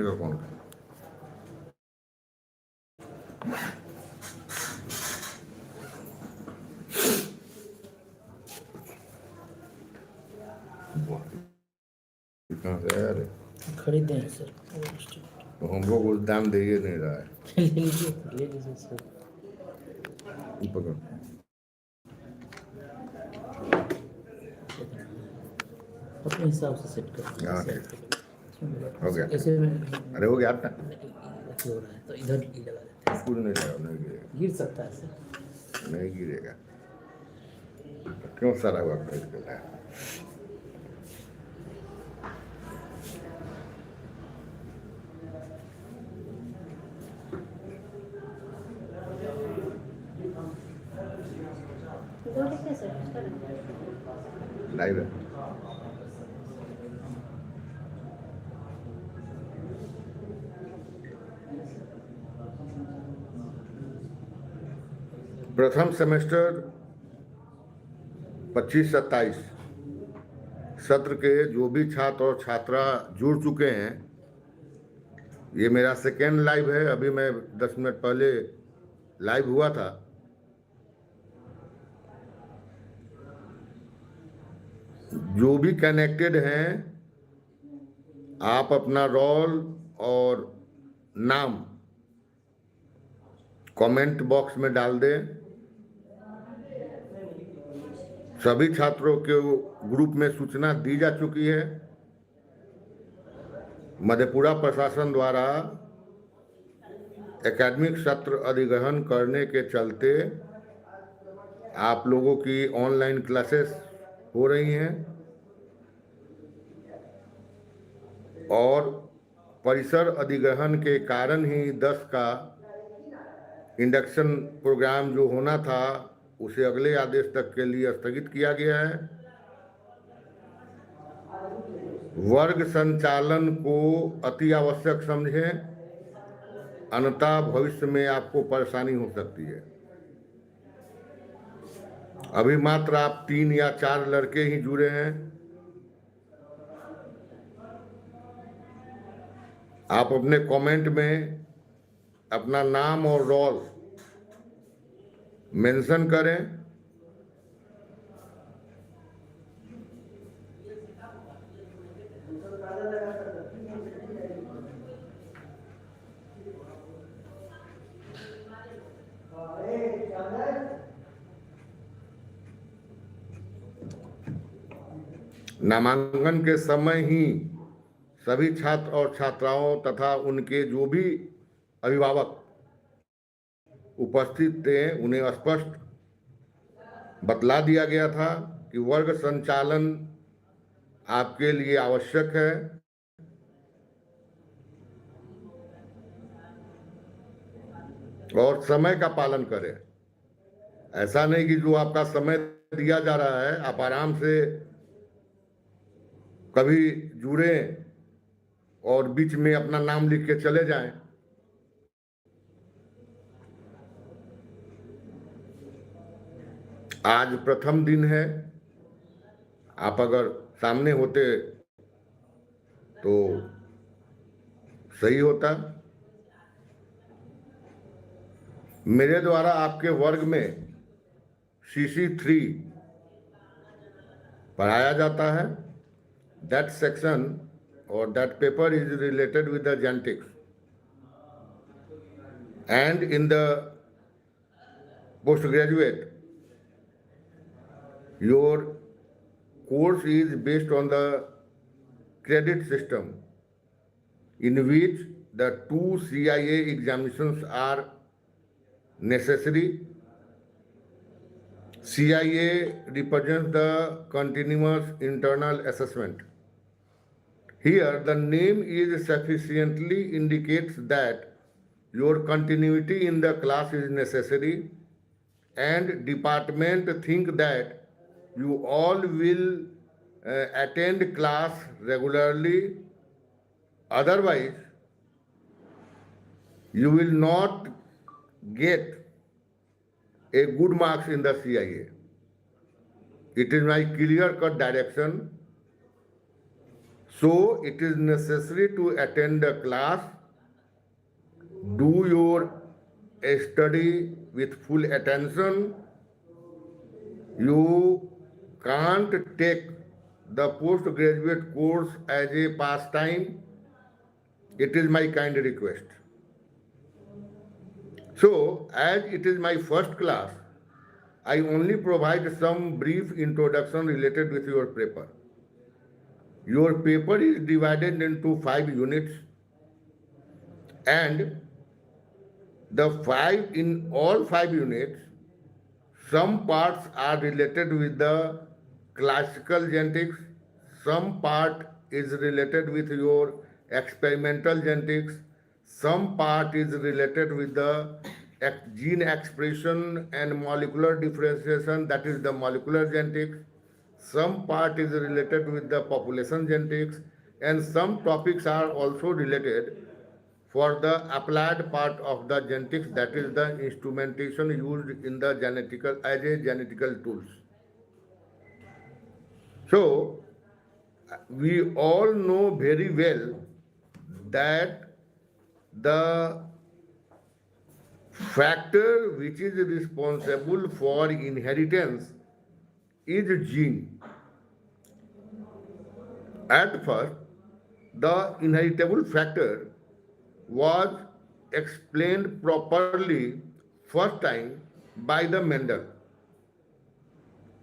का कौन कहाँ से आया रे? खरीदे हैं सर। तो हमको कुछ दाम दे ही नहीं रहा है। ले लीजिए सर। पकड़ अपने हिसाब से सेट कर। हाँ हो गया। ऐसे में अरे हो गया आपका हो रहा है तो इधर ही लगा देते हैं। कुछ नहीं लगा, नहीं गिरेगा, गिर सकता है सर। नहीं गिरेगा। क्यों सारा वक्त वेस्ट कर रहा है? लाइव है। प्रथम सेमेस्टर 25-27 सत्र के जो भी छात्र और छात्रा जुड़ चुके हैं, ये मेरा सेकेंड लाइव है। अभी मैं 10 मिनट पहले लाइव हुआ था। जो भी कनेक्टेड हैं, आप अपना रोल और नाम कमेंट बॉक्स में डाल दें। सभी छात्रों के ग्रुप में सूचना दी जा चुकी है। मधेपुरा प्रशासन द्वारा एकेडमिक सत्र अधिग्रहण करने के चलते आप लोगों की ऑनलाइन क्लासेस हो रही हैं और परिसर अधिग्रहण के कारण ही 10 का इंडक्शन प्रोग्राम जो होना था उसे अगले आदेश तक के लिए स्थगित किया गया है। वर्ग संचालन को अति आवश्यक समझें, अन्यथा भविष्य में आपको परेशानी हो सकती है। अभी मात्र आप 3 या 4 लड़के ही जुड़े हैं। आप अपने कमेंट में अपना नाम और रोल मेंशन करें। नामांकन के समय ही सभी छात्र और छात्राओं तथा उनके जो भी अभिभावक उपस्थित थे उन्हें स्पष्ट बतला दिया गया था कि वर्ग संचालन आपके लिए आवश्यक है। और समय का पालन करें। ऐसा नहीं कि जो आपका समय दिया जा रहा है आप आराम से कभी जुड़े और बीच में अपना नाम लिख के चले जाएं। आज प्रथम दिन है। आप अगर सामने होते तो सही होता। मेरे द्वारा आपके वर्ग में CC3 पढ़ाया जाता है। That section or that paper is related with the genetics, and in the postgraduate your course is based on the credit system in which the 2 CIA examinations are necessary. CIA represents the continuous internal assessment. Here, the name is sufficiently indicates that your continuity in the class is necessary, and department think that you all will attend class regularly. Otherwise, you will not get a good marks in the CIA. It is my clear-cut direction. So it is necessary to attend the class, do your study with full attention. You can't take the postgraduate course as a pastime. It is my kind request. So, as it is my first class, I only provide some brief introduction related with your paper. Your paper is divided into 5 units, and the five in all 5 units, some parts are related with the classical genetics, some part is related with your experimental genetics, some part is related with the gene expression and molecular differentiation, that is the molecular genetics, some part is related with the population genetics, and some topics are also related for the applied part of the genetics, that is the instrumentation used in the genetical as a genetical tools. So we all know very well that the factor which is responsible for inheritance is gene. At first, the inheritable factor was explained properly first time by the Mendel.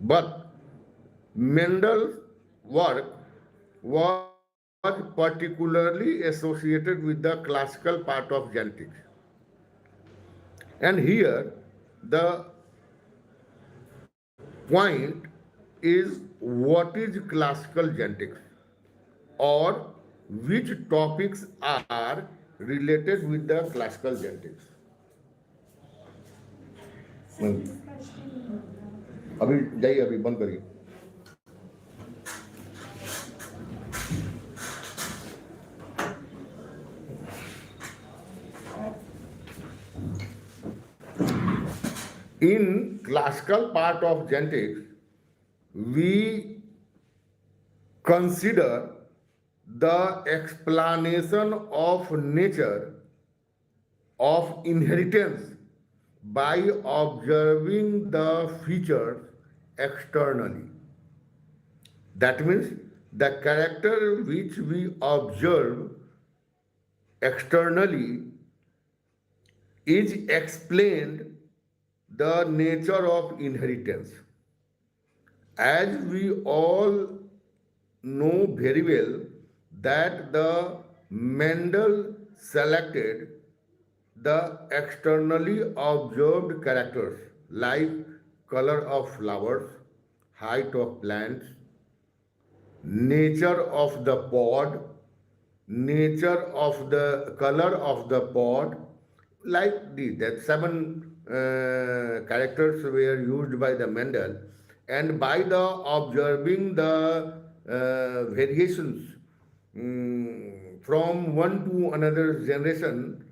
But Mendel's work was particularly associated with the classical part of genetics. And here the point is, what is classical genetics, or which topics are related with the classical genetics. अभी जाइए, अभी बंद करिए. In classical part of genetics, we consider the explanation of nature of inheritance by observing the features externally. That means the character which we observe externally is explained the nature of inheritance. As we all know very well that the Mendel selected the externally observed characters like color of flowers, height of plants, nature of the pod, nature of the color of the pod, like these. That seven characters were used by the Mendel, and by the observing the variations from one to another generation,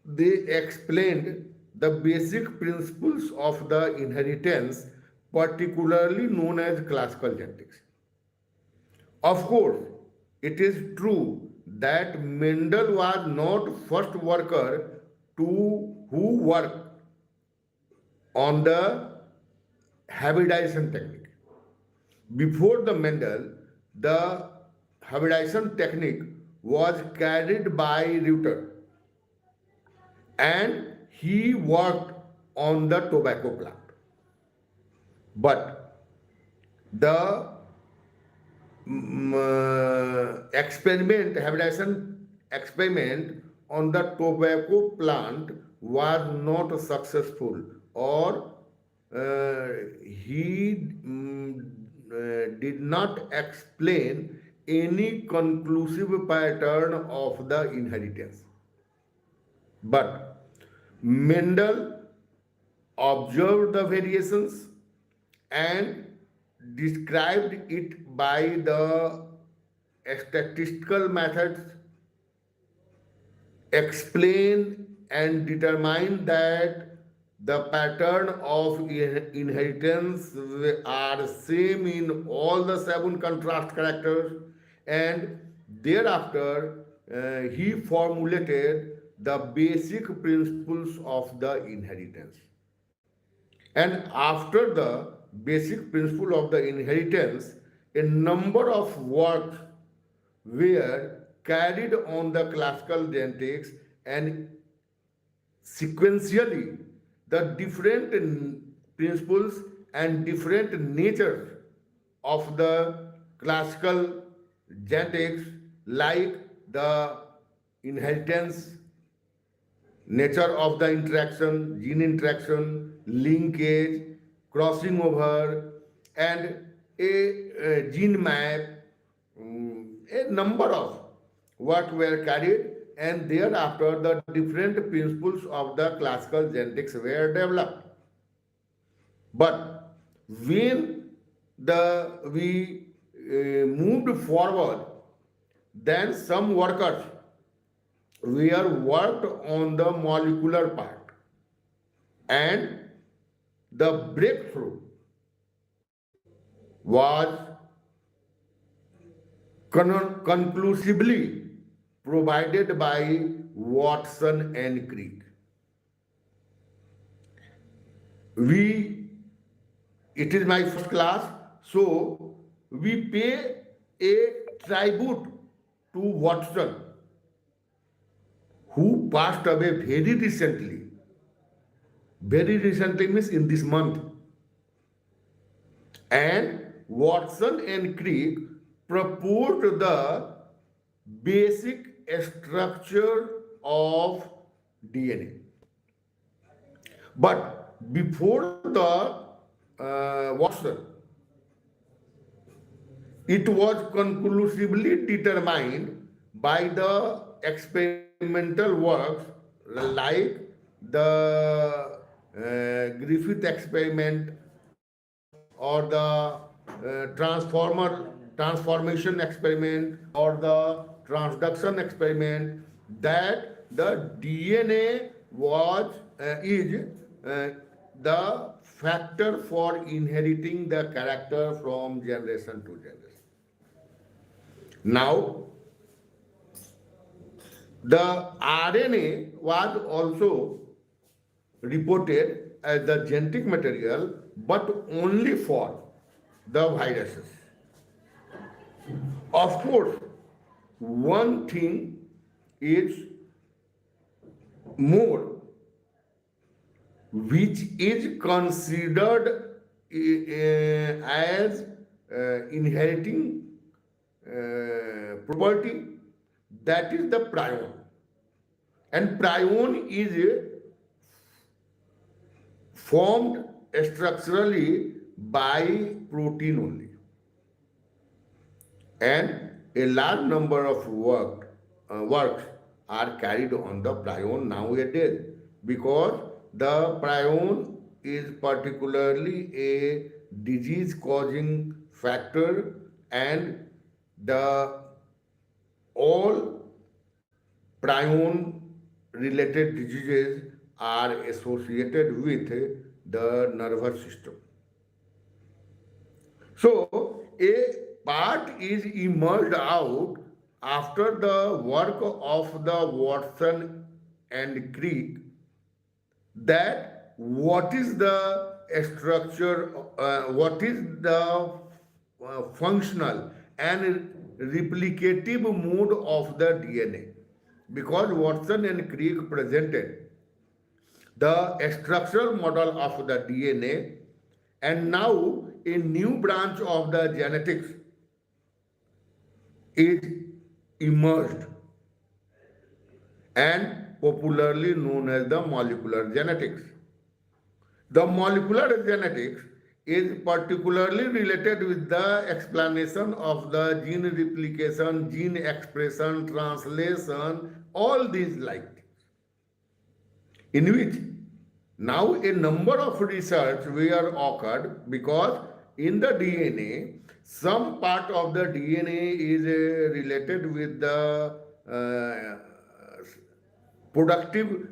they explained the basic principles of the inheritance, particularly known as classical genetics. Of course, it is true that Mendel was not first worker who worked on the hybridization technique. Before the Mendel, the hybridization technique was carried by Reuter, and he worked on the tobacco plant. But the hybridization experiment on the tobacco plant was not successful, or he did not explain any conclusive pattern of the inheritance. But Mendel observed the variations and described it by the statistical methods, explained and determined that the pattern of inheritance are same in all the seven contrast characters, and thereafter he formulated the basic principles of the inheritance. And after the basic principle of the inheritance, a number of works were carried on the classical genetics, and sequentially the different principles and different natures of the classical genetics, like the inheritance, nature of the interaction, gene interaction, linkage, crossing over, and a gene map, a number of what were carried, and thereafter the different principles of the classical genetics were developed. But when the we moved forward, then some workers were worked on the molecular part, and the breakthrough was conclusively provided by Watson and Crick. It is my first class, so we pay a tribute to Watson, who passed away very recently. Very recently means in this month. And Watson and Crick proposed the basic structure of DNA. But before the Watson, it was conclusively determined by the experimental works like the Griffith experiment or the transformation experiment or the transduction experiment, that the DNA was is the factor for inheriting the character from generation to generation. Now, the RNA was also reported as the genetic material, but only for the viruses. Of course, one thing is more, which is considered as inheriting property, that is the prion. And prion is formed structurally by protein only. And a large number of works are carried on the prion nowadays, because the prion is particularly a disease causing factor, and the all prion related diseases are associated with the nervous system. So a part is emerged out after the work of the Watson and Crick, that what is the structure, what is the functional and replicative mode of the DNA. Because Watson and Crick presented the structural model of the DNA, and now a new branch of the genetics is emerged, and popularly known as the molecular genetics. The molecular genetics is particularly related with the explanation of the gene replication, gene expression, translation, all these like things, in which now a number of research were occurred, because in the DNA, some part of the DNA is related with the productive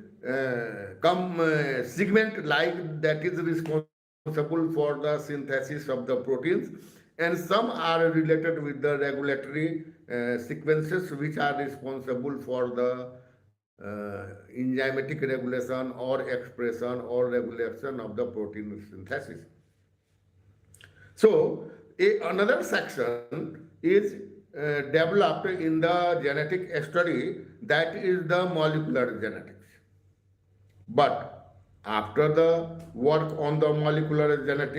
segment, like that is responsible for the synthesis of the proteins, and some are related with the regulatory sequences which are responsible for the enzymatic regulation or expression or regulation of the protein synthesis. So, another section is developed in the genetic study, that is the molecular genetics. But after the work on the molecular genetics,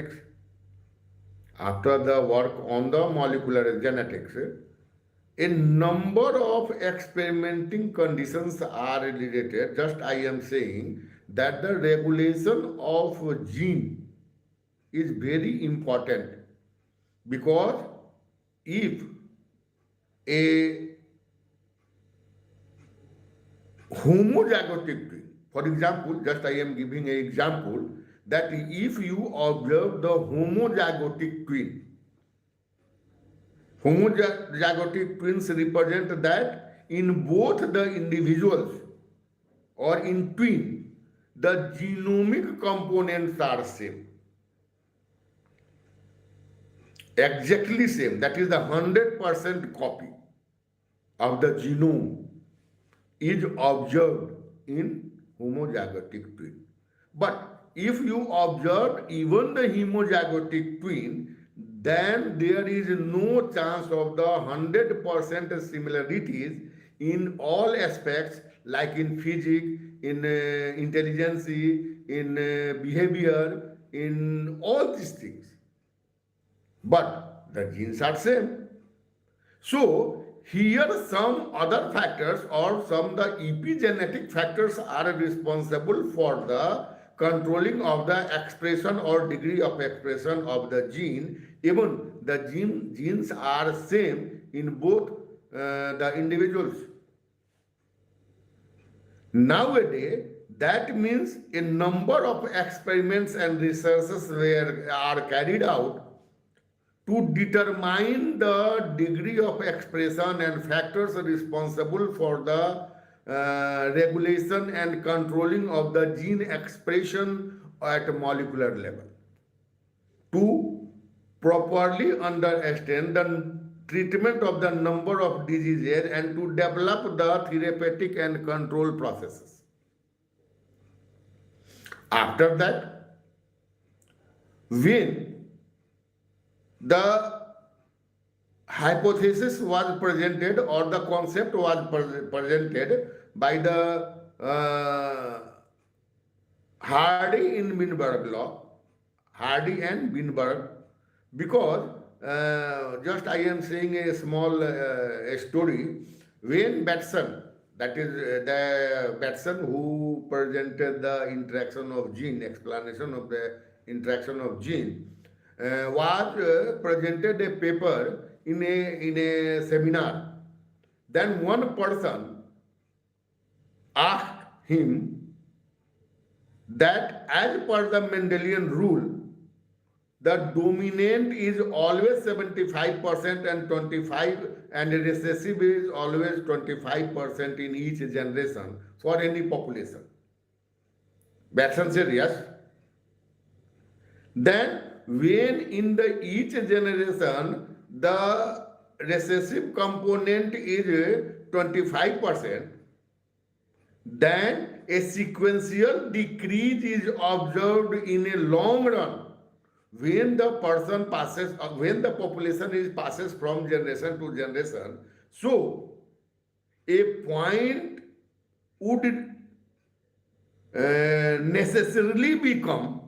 a number of experimenting conditions are related. Just I am saying that the regulation of gene is very important, because if a homozygotic twin, for example, just I am giving an example, that if you observe the homozygotic twins represent that in both the individuals or in twin, the genomic components are same, exactly same, that is the 100% copy of the genome is observed in homozygotic twin. But if you observe even the homozygotic twin, then there is no chance of the 100% similarities in all aspects, like in physics, in intelligence, in behavior, in all these things. But the genes are same. So here some other factors or some the epigenetic factors are responsible for the controlling of the expression or degree of expression of the gene. Even the genes are same in both the individuals. Nowadays, that means a number of experiments and researches are carried out to determine the degree of expression and factors responsible for the regulation and controlling of the gene expression at molecular level, to properly understand the treatment of the number of diseases and to develop the therapeutic and control processes. After that, when the hypothesis was presented or the concept was presented by the Hardy and Winberg, because just I am saying a small story. When Batson, that is the Batson who presented the interaction of gene, explanation of the interaction of gene, was presented a paper in a seminar. Then one person asked him that as per the Mendelian rule, the dominant is always 75% and 25, and recessive is always 25% in each generation for any population. Batson said yes. Then when in the each generation the recessive component is 25%, then a sequential decrease is observed in a long run when the person passes, when the population passes from generation to generation. So a point would necessarily become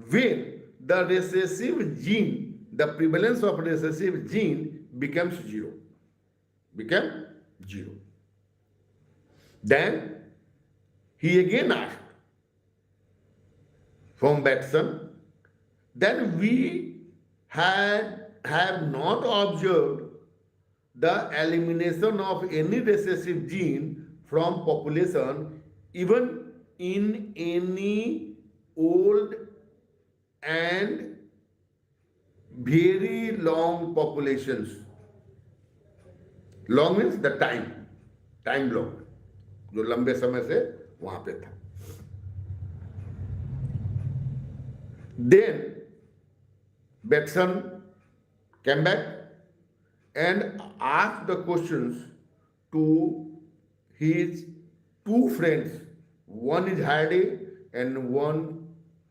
when the recessive gene, the prevalence of recessive gene becomes zero. Then he again asked from Batson, then we have not observed the elimination of any recessive gene from population even in any old and very long populations. Long means the time long, जो लंबे समय से वहां पे था. Then Batson came back and asked the questions to his two friends. One is Hardy and one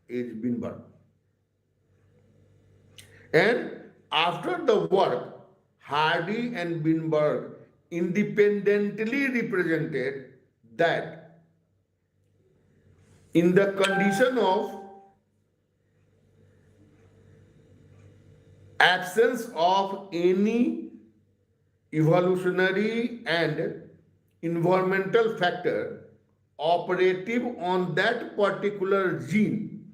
is Binberg. And after the work, Hardy and Binberg independently represented that in the condition of absence of any evolutionary and environmental factor operative on that particular gene,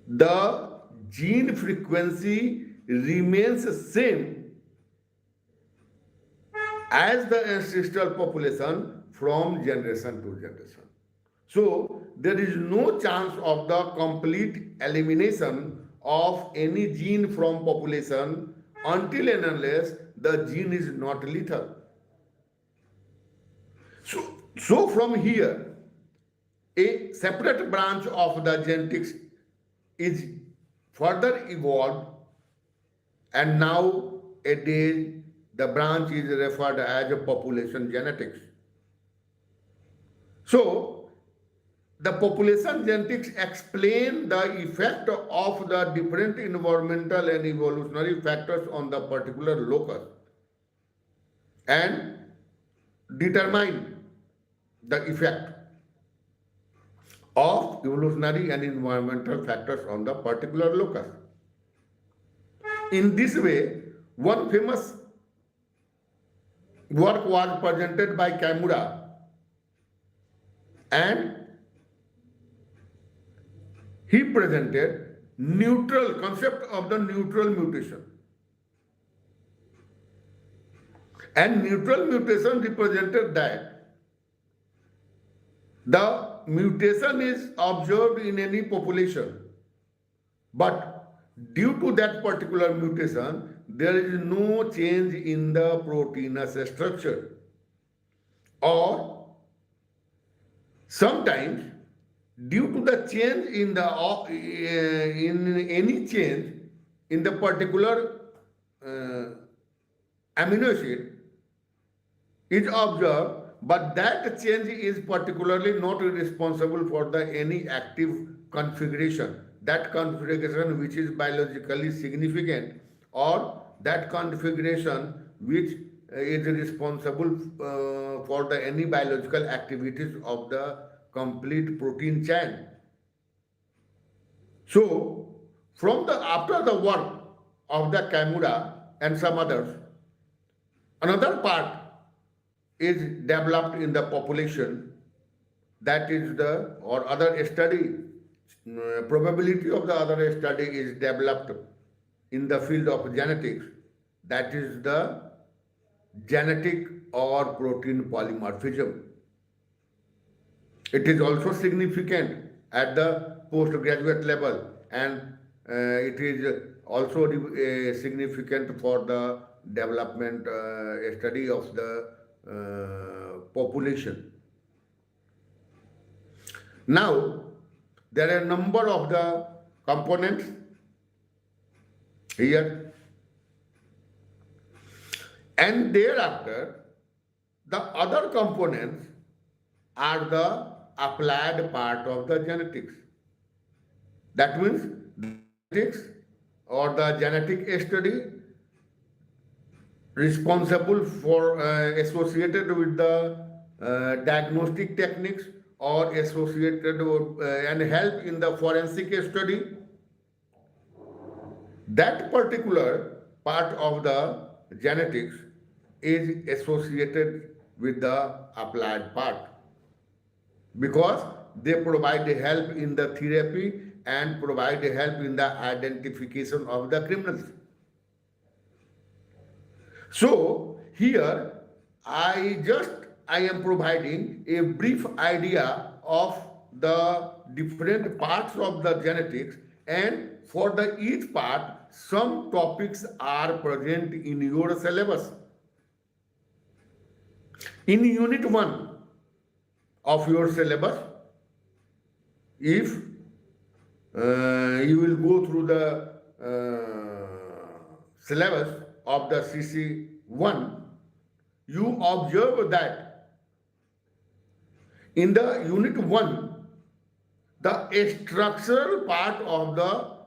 the gene frequency remains same as the ancestral population from generation to generation. So there is no chance of the complete elimination of any gene from population until and unless the gene is not lethal. So from here, a separate branch of the genetics is further evolved, and nowadays the branch is referred as population genetics. So the population genetics explain the effect of the different environmental and evolutionary factors on the particular locus and determine the effect of evolutionary and environmental factors on the particular locus. In this way, one famous work was presented by Kimura, and he presented neutral concept of the neutral mutation. And neutral mutation represented that the mutation is observed in any population, but due to that particular mutation, there is no change in the proteinous structure. Or sometimes, due to the change in the in any change in the particular amino acid is observed, but that change is particularly not responsible for the any active configuration, that configuration which is biologically significant, or that configuration which is responsible for the any biological activities of the complete protein chain. So from the after the work of the Kimura and some others, another part is developed in the population, that is the or other study, probability of the other study is developed in the field of genetics, that is the genetic or protein polymorphism. It is also significant at the postgraduate level, and it is also significant for the development study of the population. Now, there are a number of the components here, and thereafter the other components are the applied part of the genetics. That means genetics or the genetic study responsible for associated with the diagnostic techniques or associated and help in the forensic study. That particular part of the genetics is associated with the applied part, because they provide help in the therapy and provide help in the identification of the criminals. So here I am providing a brief idea of the different parts of the genetics, and for the each part some topics are present in your syllabus. In unit 1 of your syllabus, if you will go through the syllabus of the CC1, you observe that in the unit 1, the structural part of the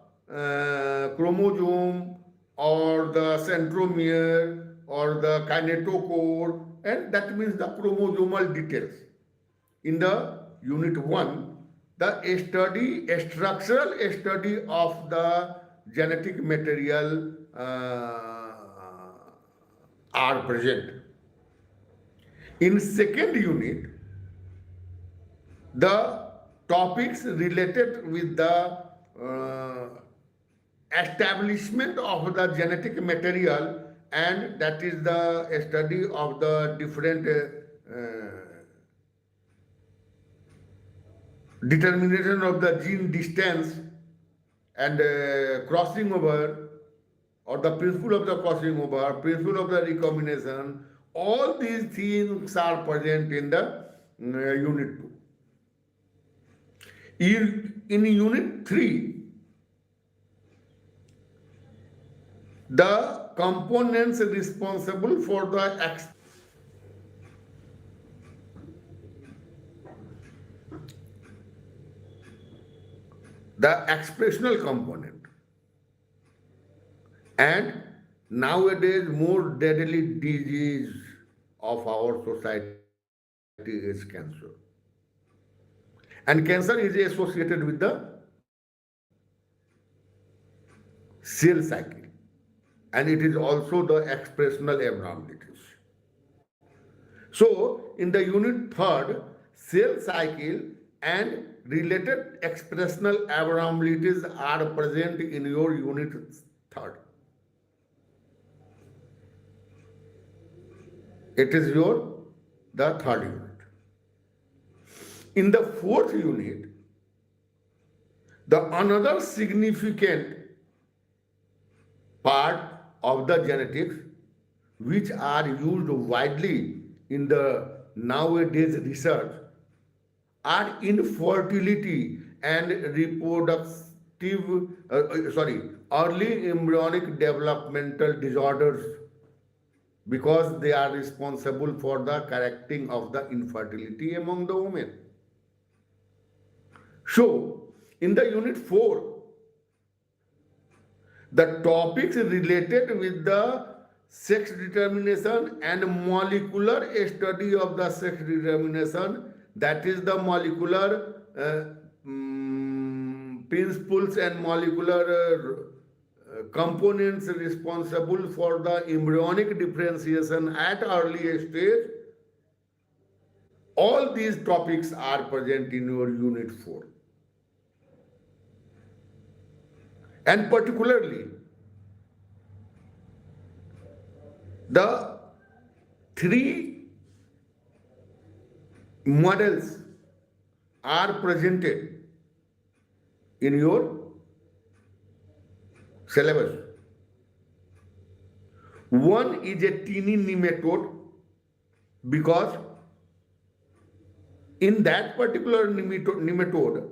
chromosome or the centromere or the kinetochore, and that means the chromosomal details. In the unit 1, the structural study of the genetic material are present. In second unit, the topics related with the establishment of the genetic material, and that is the study of the different determination of the gene distance and crossing over, or the principle of the crossing over, principle of the recombination, all these things are present in the unit 2. In unit 3, the components responsible for the expressional component, and nowadays more deadly disease of our society is cancer. And cancer is associated with the cell cycle, and it is also the expressional abnormalities. So, in the unit 3rd, cell cycle and related expressional abnormalities are present in your unit 3rd. It is the 3rd unit. In the 4th unit, the another significant part of the genetics which are used widely in the nowadays research are infertility and early embryonic developmental disorders, because they are responsible for the correcting of the infertility among the women. So, in the unit 4, the topics related with the sex determination and molecular study of the sex determination, that is the molecular principles and molecular components responsible for the embryonic differentiation at early stage, all these topics are present in your unit 4. And particularly, the 3 models are presented in your syllabus. One is a teeny nematode, because in that particular nematode,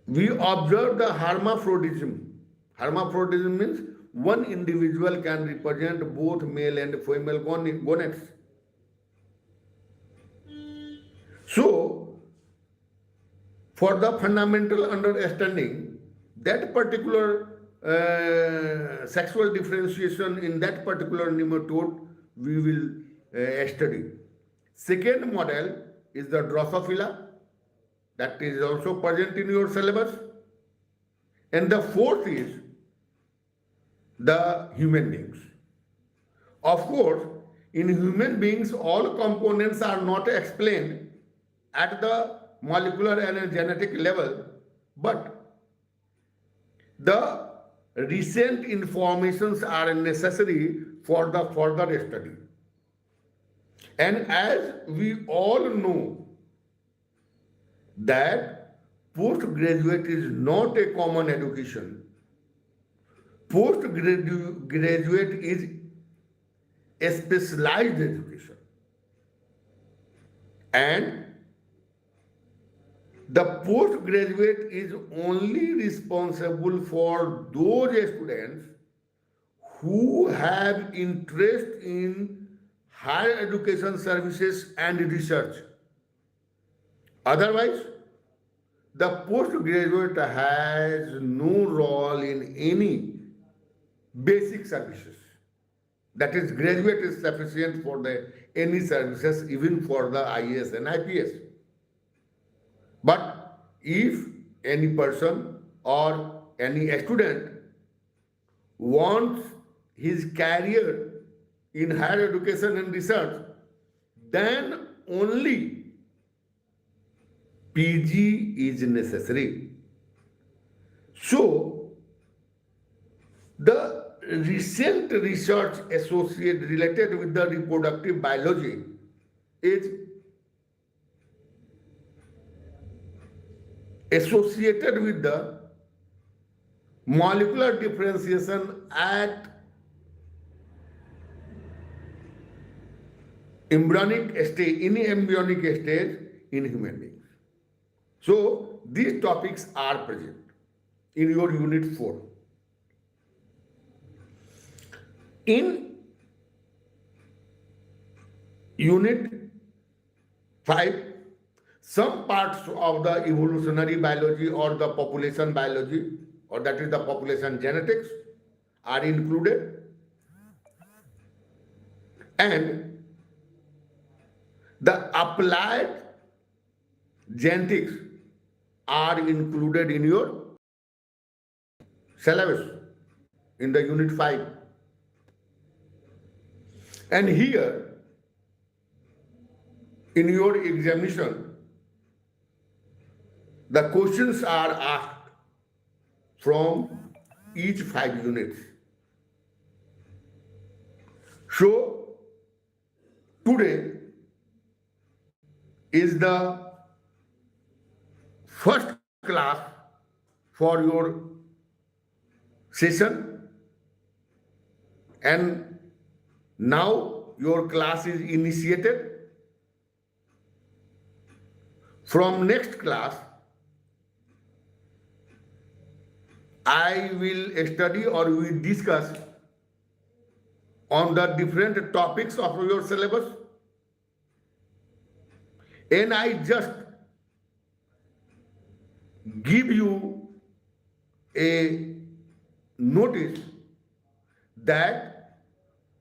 we observe the hermaphrodism. Hermaphrodism means one individual can represent both male and female gonads. So, for the fundamental understanding, that particular sexual differentiation in that particular nematode, we will study. Second model is the Drosophila, that is also present in your syllabus. And the 4th is the human beings. Of course, in human beings, all components are not explained at the molecular and genetic level, but the recent informations are necessary for the further study. And as we all know that postgraduate is not a common education, postgraduate is a specialized education. And The postgraduate is only responsible for those students who have interest in higher education services and research. Otherwise, the postgraduate has no role in any basic services. That is, graduate is sufficient for the any services, even for the IAS and IPS. But if any person or any student wants his career in higher education and research, then only PG is necessary. So, the recent research associated related with the reproductive biology is associated with the molecular differentiation at embryonic stage, in embryonic stage in human beings. So these topics are present in your unit 4. In unit 5, some parts of the evolutionary biology or the population biology, or that is the population genetics, are included, and the applied genetics are included in your syllabus in the unit 5. And here, in your examination, the questions are asked from each 5 units. So, today is the first class for your session, and now your class is initiated. From next class, I will study or we will discuss on the different topics of your syllabus, and I just give you a notice that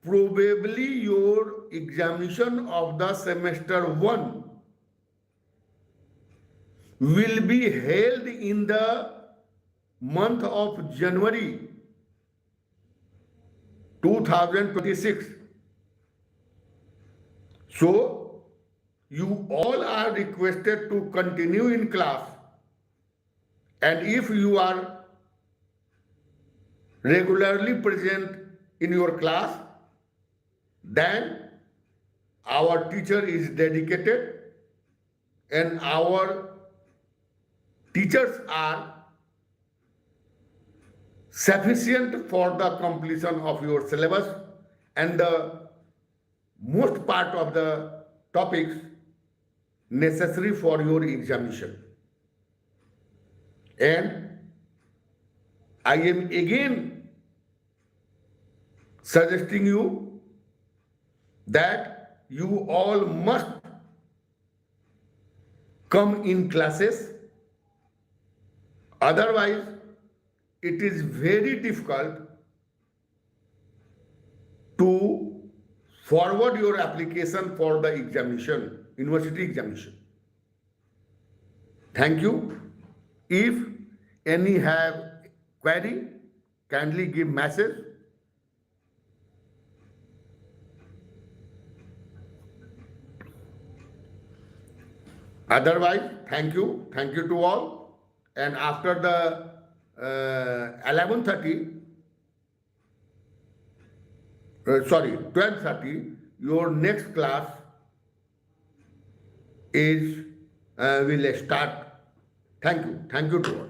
probably your examination of the semester 1 will be held in the month of January 2026. So, you all are requested to continue in class, and if you are regularly present in your class, then our teacher is dedicated and our teachers are sufficient for the completion of your syllabus and the most part of the topics necessary for your examination. And I am again suggesting you that you all must come in classes. Otherwise, it is very difficult to forward your application for the examination, university examination. Thank you. If any have query, kindly give message. Otherwise, thank you to all. And after the 12:30, your next class is will start. Thank you to all.